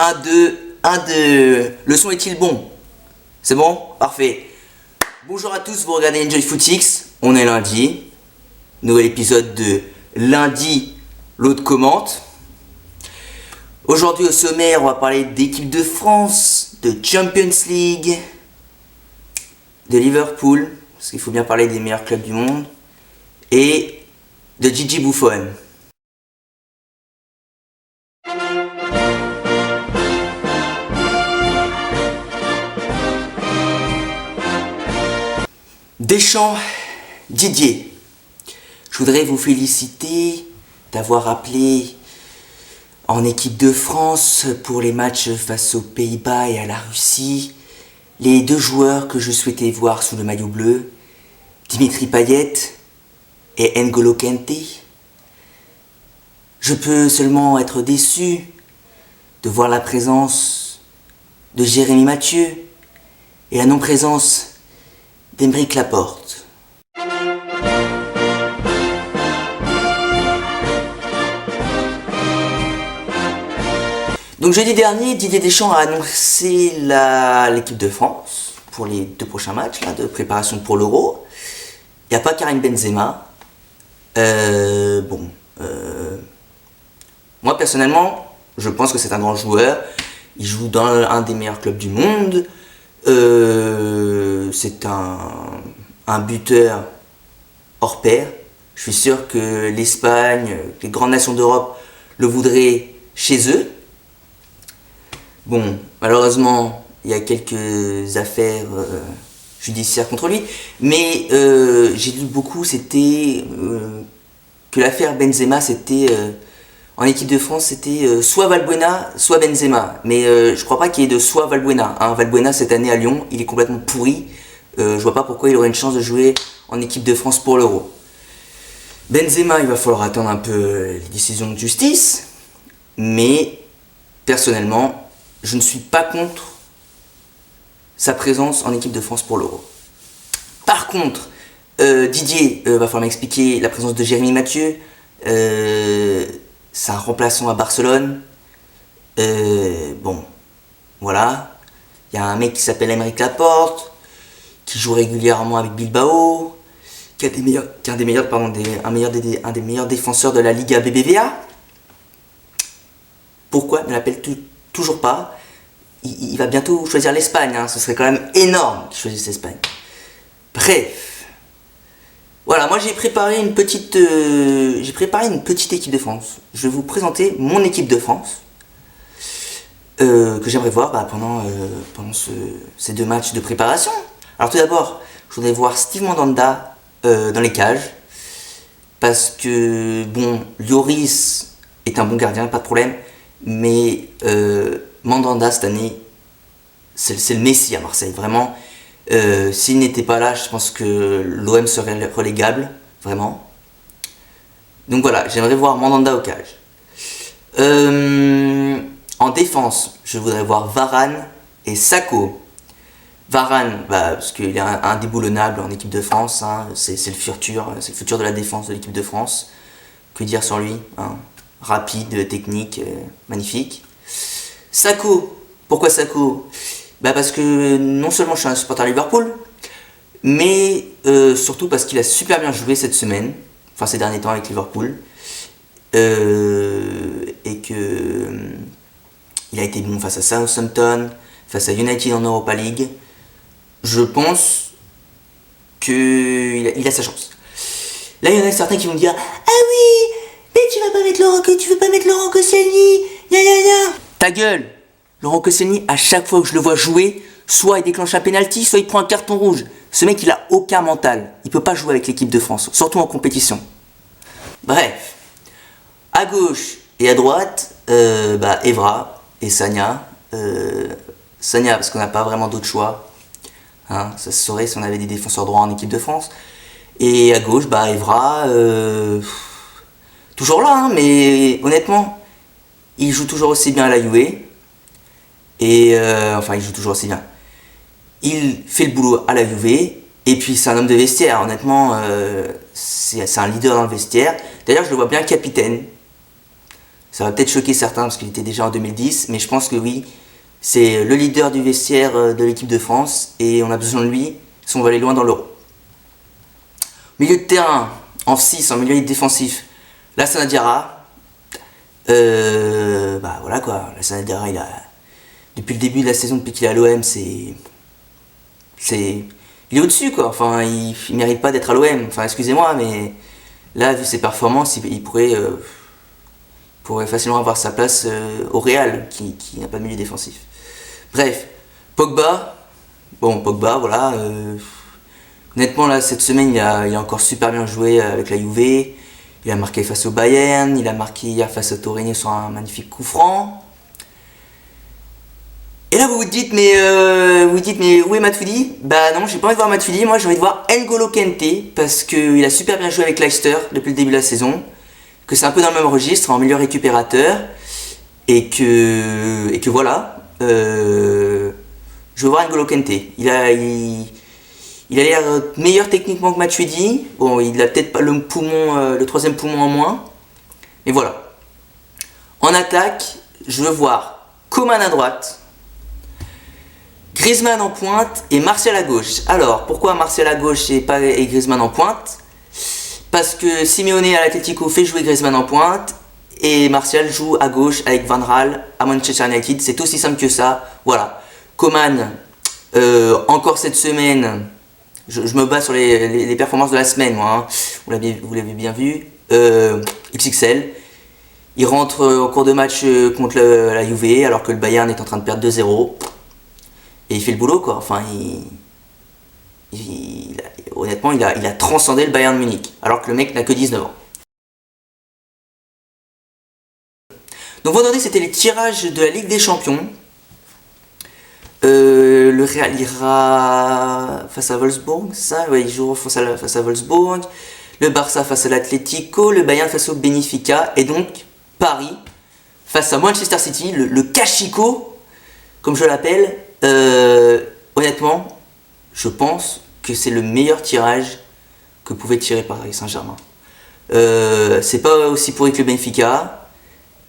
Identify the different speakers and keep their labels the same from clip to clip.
Speaker 1: Un, 2, 1, 2. Le son est-il bon? C'est bon? Parfait. Bonjour à tous, vous regardez Enjoy Footix. On est lundi. Nouvel épisode de lundi, l'autre commente. Aujourd'hui au sommaire, on va parler d'équipe de France, de Champions League, de Liverpool, parce qu'il faut bien parler des meilleurs clubs du monde, et de Gigi Buffon. Deschamps, Didier, je voudrais vous féliciter d'avoir appelé en équipe de France pour les matchs face aux Pays-Bas et à la Russie les deux joueurs que je souhaitais voir sous le maillot bleu, Dimitri Payet et N'Golo Kanté. Je peux seulement être déçu de voir la présence de Jérémy Mathieu et la non-présence d'Aymeric Laporte. Donc jeudi dernier, Didier Deschamps a annoncé l'équipe de France pour les deux prochains matchs de préparation pour l'Euro. Il n'y a pas Karim Benzema. Moi personnellement, je pense que c'est un grand joueur. Il joue dans un des meilleurs clubs du monde. C'est un buteur hors pair. Je suis sûr que l'Espagne, les grandes nations d'Europe le voudraient chez eux. Bon, malheureusement, il y a quelques affaires judiciaires contre lui, mais j'ai lu beaucoup, c'était que l'affaire Benzema, c'était en équipe de France, c'était soit Valbuena, soit Benzema. Mais je crois pas qu'il y ait de soit Valbuena. Valbuena, cette année à Lyon, il est complètement pourri. Je vois pas pourquoi il aurait une chance de jouer en équipe de France pour l'Euro. Benzema, il va falloir attendre un peu les décisions de justice. Mais personnellement, je ne suis pas contre sa présence en équipe de France pour l'Euro. Par contre, Didier, va falloir m'expliquer la présence de Jérémy Mathieu. C'est un remplaçant à Barcelone. Voilà. Il y a un mec qui s'appelle Aymeric Laporte, qui joue régulièrement avec Bilbao, qui est un des meilleurs défenseurs de la Liga BBVA. Pourquoi ne l'appelle toujours pas? Il va bientôt choisir l'Espagne, ce serait quand même énorme qu'il choisisse l'Espagne. Bref. Voilà, moi j'ai préparé une petite équipe de France. Je vais vous présenter mon équipe de France que j'aimerais voir pendant ces deux matchs de préparation. Alors tout d'abord, je voudrais voir Steve Mandanda dans les cages. Parce que, Lloris est un bon gardien, pas de problème. Mais Mandanda cette année, c'est le Messi à Marseille, vraiment. S'il n'était pas là, je pense que l'OM serait relégable, vraiment. Donc voilà, j'aimerais voir Mandanda au cage. En défense, je voudrais voir Varane et Sakho. Varane, parce qu'il est indéboulonnable en équipe de France, c'est le futur de la défense de l'équipe de France. Que dire sur lui, rapide, technique, magnifique. Sakho, pourquoi Sakho? Parce que non seulement je suis un supporter Liverpool, mais surtout parce qu'il a super bien joué cette semaine, ces derniers temps avec Liverpool, et que il a été bon face à Southampton, face à United en Europa League. Je pense qu'il a sa chance. Là, il y en a certains qui vont me dire: ah oui, mais tu veux pas mettre Laurent Koscielny, gna gna gna. Ta gueule! Laurent Koscielny, à chaque fois que je le vois jouer, soit il déclenche un penalty, soit il prend un carton rouge. Ce mec, il a aucun mental. Il peut pas jouer avec l'équipe de France, surtout en compétition. Bref. À gauche et à droite, Evra et Sagna. Sagna, parce qu'on n'a pas vraiment d'autre choix. Ça se saurait si on avait des défenseurs droits en équipe de France. Et à gauche, Evra, toujours là, mais honnêtement, il joue toujours aussi bien à la Juve. Et il joue toujours aussi bien. Il fait le boulot à la Juve. Et puis c'est un homme de vestiaire, honnêtement, c'est un leader dans le vestiaire. D'ailleurs, je le vois bien capitaine. Ça va peut-être choquer certains parce qu'il était déjà en 2010, mais je pense que oui, c'est le leader du vestiaire de l'équipe de France et on a besoin de lui si on va aller loin dans l'Euro. Milieu de terrain, en 6, en milieu défensif, Lassana Diarra. Bah voilà quoi, Lassana Diarra, depuis le début de la saison, depuis qu'il est à l'OM, il est au-dessus quoi. Enfin, il mérite pas d'être à l'OM. Enfin, excusez-moi, mais là, vu ses performances, il pourrait facilement avoir sa place au Real, qui n'a pas de milieu défensif. Bref, Pogba, voilà. Honnêtement, là, cette semaine, il a encore super bien joué avec la Juve. Il a marqué face au Bayern, il a marqué hier face au Torino sur un magnifique coup franc. Et là, vous vous dites, mais où est Matuidi? Bah non, j'ai pas envie de voir Matuidi, moi j'ai envie de voir N'Golo Kanté, parce qu'il a super bien joué avec Leicester depuis le début de la saison, que c'est un peu dans le même registre, en meilleur récupérateur, et que voilà, je veux voir N'Golo Kanté. Il a l'air meilleur techniquement que Matuidi. Bon, il a peut-être pas le troisième poumon en moins. Mais voilà. En attaque, je veux voir Coman à droite, Griezmann en pointe et Martial à gauche. Alors, pourquoi Martial à gauche et Griezmann en pointe? Parce que Simeone à l'Atlético fait jouer Griezmann en pointe et Martial joue à gauche avec Van Gaal à Manchester United. C'est aussi simple que ça. Voilà. Coman, encore cette semaine... Je me base sur les performances de la semaine, moi. Hein. Vous l'avez bien vu. XXL. Il rentre en cours de match contre la Juve, alors que le Bayern est en train de perdre 2-0. Et il fait le boulot, quoi. Enfin, honnêtement, il a transcendé le Bayern Munich, alors que le mec n'a que 19 ans. Donc vendredi, c'était les tirages de la Ligue des Champions. Le Real ira face à Wolfsburg, ça, ouais, il joue face à Wolfsburg. Le Barça face à l'Atlético, le Bayern face au Benfica, et donc Paris face à Manchester City, le Cachico, comme je l'appelle. Honnêtement, je pense que c'est le meilleur tirage que pouvait tirer Paris Saint-Germain. C'est pas aussi pourri que le Benfica,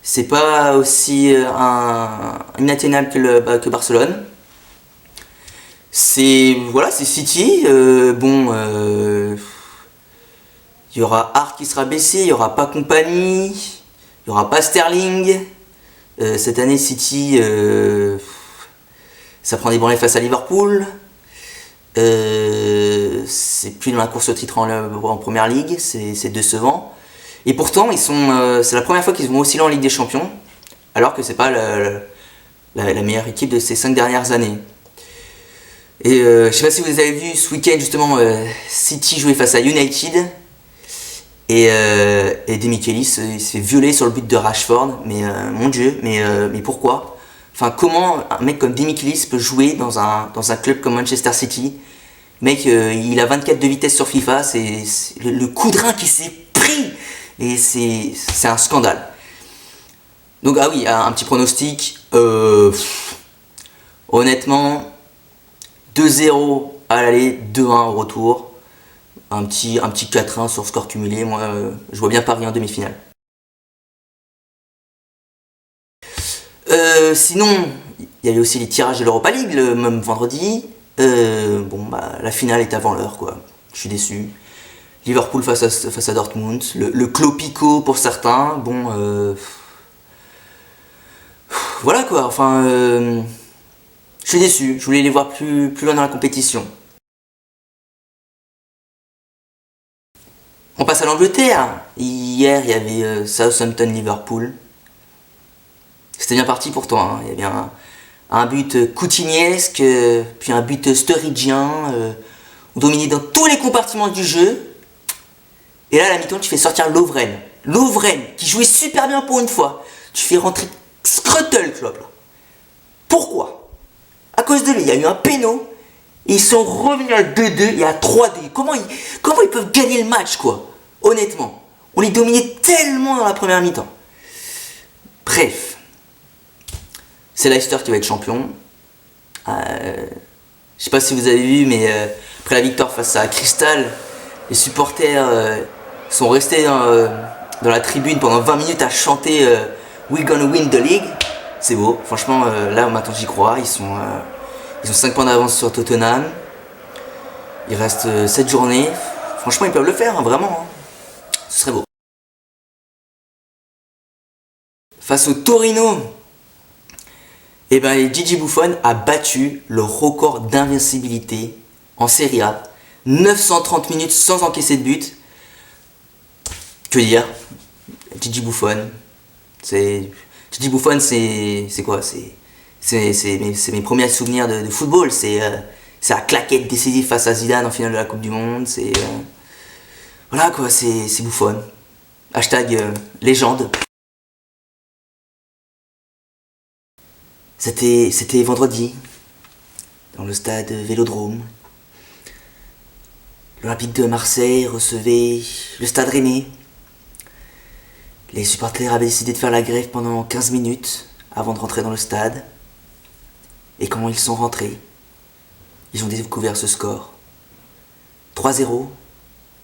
Speaker 1: c'est pas aussi inatteignable que Barcelone. C'est City. Il y aura Hart qui sera baissé, il y aura pas Compagnie, il y aura pas Sterling. Cette année, City, ça prend des branlées face à Liverpool. C'est plus dans la course au titre en première ligue, c'est décevant. Et pourtant, c'est la première fois qu'ils vont aussi loin en Ligue des Champions, alors que c'est pas la meilleure équipe de ces 5 dernières années. Et je sais pas si vous avez vu ce week-end justement City jouer face à United et Demichelis il se fait violer sur le but de Rashford, mais mon dieu, mais pourquoi? Enfin, comment un mec comme Demichelis peut jouer dans un club comme Manchester City? Le mec, il a 24 de vitesse sur FIFA, c'est le coup de rein qui s'est pris, et c'est un scandale. Donc ah oui, un petit pronostic, honnêtement, 2-0 à l'aller, 2-1 au retour. Un petit 4-1 sur score cumulé. Moi, je vois bien Paris en demi-finale. Sinon, il y avait aussi les tirages de l'Europa League le même vendredi. La finale est avant l'heure, quoi. Je suis déçu. Liverpool face à Dortmund. Le Clopico pour certains. Voilà, quoi. Enfin... je suis déçu, je voulais les voir plus loin dans la compétition. On passe à l'Angleterre. Hier, il y avait Southampton-Liverpool. C'était bien parti pourtant. Hein. Il y avait un but coutiniesque, puis un but sturridgien. On dominait dans tous les compartiments du jeu. Et là, à la mi-temps, tu fais sortir Lovren. Lovren, qui jouait super bien pour une fois. Tu fais rentrer Scruttle, Klopp. Pourquoi? À cause de lui, il y a eu un péno, ils sont revenus à 2-2 et à 3-2. Comment ils peuvent gagner le match, quoi? Honnêtement, on les dominait tellement dans la première mi-temps. Bref, c'est Leicester qui va être champion. Je sais pas si vous avez vu, mais après la victoire face à Crystal, les supporters sont restés dans la tribune pendant 20 minutes à chanter We gonna win the league. C'est beau. Franchement, là maintenant j'y crois. Ils ont 5 points d'avance sur Tottenham. Il reste 7 journées. Franchement, ils peuvent le faire, hein, vraiment. Hein. Ce serait beau. Face au Torino, eh ben, Gigi Buffon a battu le record d'invincibilité en Serie A. 930 minutes sans encaisser de but. Que dire? Gigi Buffon. Gigi Buffon, c'est quoi? C'est mes premiers souvenirs de football. C'est la claquette décisive face à Zidane en finale de la Coupe du Monde. Voilà quoi, c'est Buffon. Hashtag légende. C'était vendredi, dans le stade Vélodrome. L'Olympique de Marseille recevait le stade Rennais. Les supporters avaient décidé de faire la grève pendant 15 minutes avant de rentrer dans le stade. Et quand ils sont rentrés, ils ont découvert ce score. 3-0,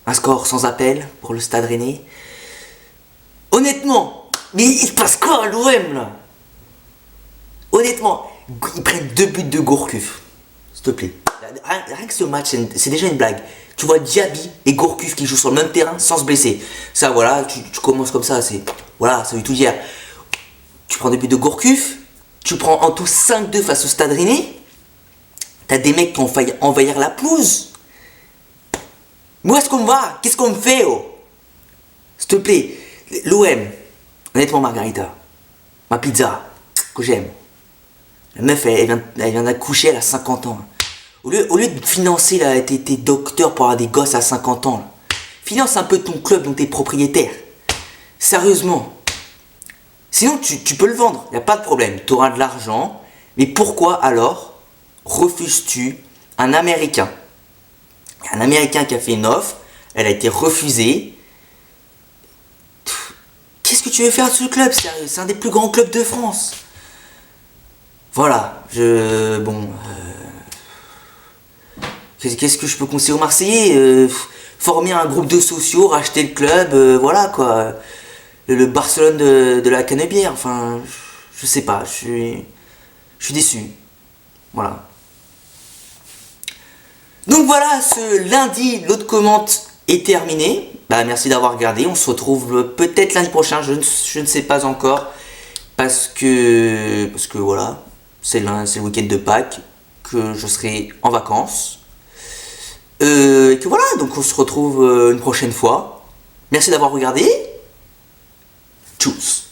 Speaker 1: un score sans appel pour le stade Rennais. Honnêtement, mais il se passe quoi à l'OM là? Honnêtement, ils prennent 2 buts de Gourcuff. S'il te plaît. Rien que ce match, c'est déjà une blague. Tu vois Diaby et Gourcuff qui jouent sur le même terrain sans se blesser. Ça, voilà, tu commences comme ça, voilà, ça veut tout dire. Tu prends 2 buts de Gourcuff, tu prends en tout 5-2 face au Stade Rennais. T'as des mecs qui ont failli envahir la pelouse. Mais où est-ce qu'on va? Qu'est-ce qu'on me fait, oh? S'il te plaît, l'OM, honnêtement, Margarita, ma pizza, que j'aime. La meuf, elle vient d'accoucher, elle a 50 ans. Au lieu de financer là, tes docteurs pour avoir des gosses à 50 ans, là, finance un peu ton club dont t'es propriétaire. Sérieusement. Sinon, tu peux le vendre, y a pas de problème. Tu auras de l'argent. Mais pourquoi alors refuses-tu un Américain? Un Américain qui a fait une offre, elle a été refusée. Qu'est-ce que tu veux faire de ce club, sérieux? C'est un des plus grands clubs de France. Voilà, qu'est-ce que je peux conseiller aux Marseillais? Former un groupe de sociaux, racheter le club, voilà quoi. Le Barcelone de la Canebière, enfin, je sais pas, je suis déçu. Voilà. Donc voilà, ce lundi, l'autre commente est terminé. Bah, merci d'avoir regardé, on se retrouve peut-être lundi prochain, je ne sais pas encore. Parce que voilà, c'est le week-end de Pâques, que je serai en vacances. Et que voilà, donc on se retrouve une prochaine fois. Merci d'avoir regardé. Tchuss.